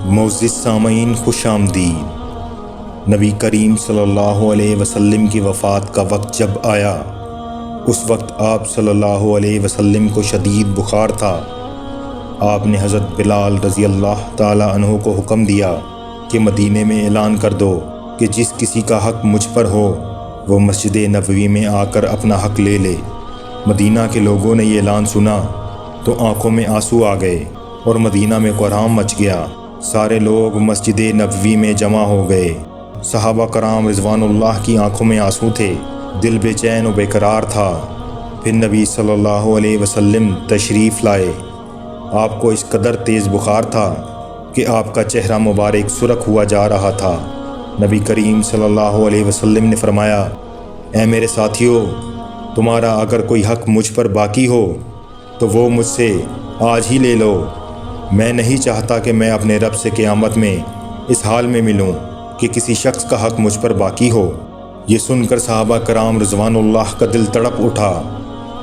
معزز سامعین خوش آمدید۔ نبی کریم صلی اللہ علیہ وسلم کی وفات کا وقت جب آیا، اس وقت آپ صلی اللہ علیہ وسلم کو شدید بخار تھا۔ آپ نے حضرت بلال رضی اللہ تعالی عنہ کو حکم دیا کہ مدینے میں اعلان کر دو کہ جس کسی کا حق مجھ پر ہو وہ مسجد نبوی میں آ کر اپنا حق لے لے۔ مدینہ کے لوگوں نے یہ اعلان سنا تو آنکھوں میں آنسو آ گئے اور مدینہ میں کوہرام مچ گیا۔ سارے لوگ مسجد نبوی میں جمع ہو گئے۔ صحابہ کرام رضوان اللہ کی آنکھوں میں آنسو تھے، دل بے چین و بے قرار تھا۔ پھر نبی صلی اللہ علیہ وسلم تشریف لائے۔ آپ کو اس قدر تیز بخار تھا کہ آپ کا چہرہ مبارک سرخ ہوا جا رہا تھا۔ نبی کریم صلی اللہ علیہ وسلم نے فرمایا، اے میرے ساتھیو، تمہارا اگر کوئی حق مجھ پر باقی ہو تو وہ مجھ سے آج ہی لے لو۔ میں نہیں چاہتا کہ میں اپنے رب سے قیامت میں اس حال میں ملوں کہ کسی شخص کا حق مجھ پر باقی ہو۔ یہ سن کر صحابہ کرام رضوان اللہ کا دل تڑپ اٹھا۔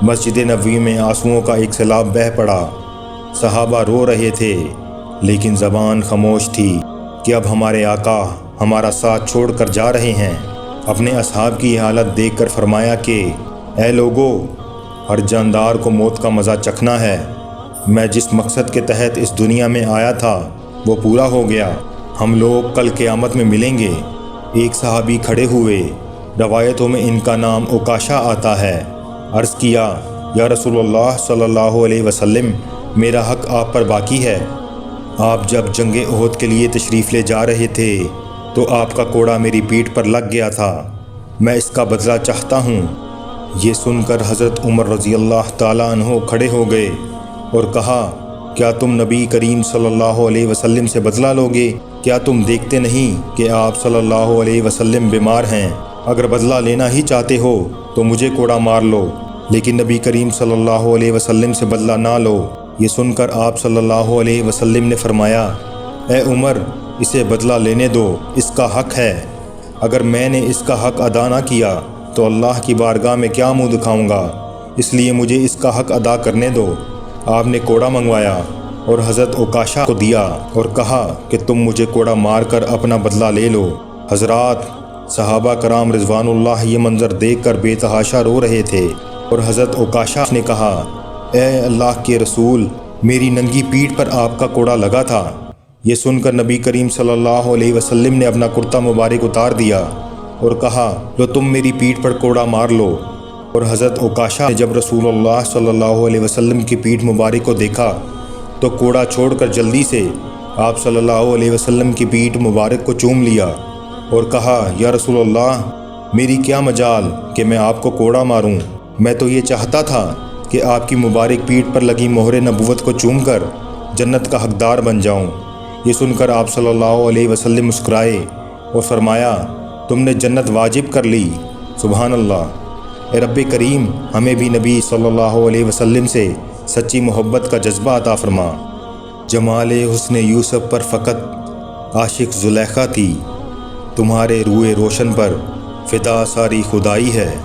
مسجد نبوی میں آنسوؤں کا ایک سیلاب بہہ پڑا۔ صحابہ رو رہے تھے لیکن زبان خاموش تھی کہ اب ہمارے آقا ہمارا ساتھ چھوڑ کر جا رہے ہیں۔ اپنے اصحاب کی یہ حالت دیکھ کر فرمایا کہ اے لوگو، ہر جاندار کو موت کا مزہ چکھنا ہے۔ میں جس مقصد کے تحت اس دنیا میں آیا تھا وہ پورا ہو گیا۔ ہم لوگ کل قیامت میں ملیں گے۔ ایک صحابی کھڑے ہوئے، روایتوں میں ان کا نام عکاشہ آتا ہے۔ عرض کیا، یا رسول اللہ صلی اللہ علیہ وسلم، میرا حق آپ پر باقی ہے۔ آپ جب جنگ احد کے لیے تشریف لے جا رہے تھے تو آپ کا کوڑا میری پیٹھ پر لگ گیا تھا، میں اس کا بدلہ چاہتا ہوں۔ یہ سن کر حضرت عمر رضی اللہ تعالیٰ عنہ کھڑے ہو گئے اور کہا، کیا تم نبی کریم صلی اللہ علیہ وسلم سے بدلہ لوگے؟ کیا تم دیکھتے نہیں کہ آپ صلی اللہ علیہ وسلم بیمار ہیں؟ اگر بدلہ لینا ہی چاہتے ہو تو مجھے کوڑا مار لو، لیکن نبی کریم صلی اللہ علیہ وسلم سے بدلہ نہ لو۔ یہ سن کر آپ صلی اللہ علیہ وسلم نے فرمایا، اے عمر، اسے بدلہ لینے دو، اس کا حق ہے۔ اگر میں نے اس کا حق ادا نہ کیا تو اللہ کی بارگاہ میں کیا منہ دکھاؤں گا؟ اس لیے مجھے اس کا حق ادا کرنے دو۔ آپ نے کوڑا منگوایا اور حضرت عکاشہ کو دیا اور کہا کہ تم مجھے کوڑا مار کر اپنا بدلہ لے لو۔ حضرات، صحابہ کرام رضوان اللہ یہ منظر دیکھ کر بے تحاشا رو رہے تھے اور حضرت عکاشہ نے کہا، اے اللہ کے رسول، میری ننگی پیٹھ پر آپ کا کوڑا لگا تھا۔ یہ سن کر نبی کریم صلی اللہ علیہ وسلم نے اپنا کرتا مبارک اتار دیا اور کہا، لو تم میری پیٹھ پر کوڑا مار لو۔ اور حضرت عکاشہ نے جب رسول اللہ صلی اللہ علیہ وسلم کی پیٹھ مبارک کو دیکھا تو کوڑا چھوڑ کر جلدی سے آپ صلی اللہ علیہ وسلم کی پیٹھ مبارک کو چوم لیا اور کہا، یا رسول اللہ، میری کیا مجال کہ میں آپ کو کوڑا ماروں؟ میں تو یہ چاہتا تھا کہ آپ کی مبارک پیٹھ پر لگی مہر نبوت کو چوم کر جنت کا حقدار بن جاؤں۔ یہ سن کر آپ صلی اللہ علیہ وسلم مسکرائے اور فرمایا، تم نے جنت واجب کر لی، سبحان اللہ۔ اے رب کریم، ہمیں بھی نبی صلی اللہ علیہ وسلم سے سچی محبت کا جذبہ عطا فرما۔ جمال حسن یوسف پر فقط عاشق زلیخا تھی، تمہارے روئے روشن پر فدا ساری خدائی ہے۔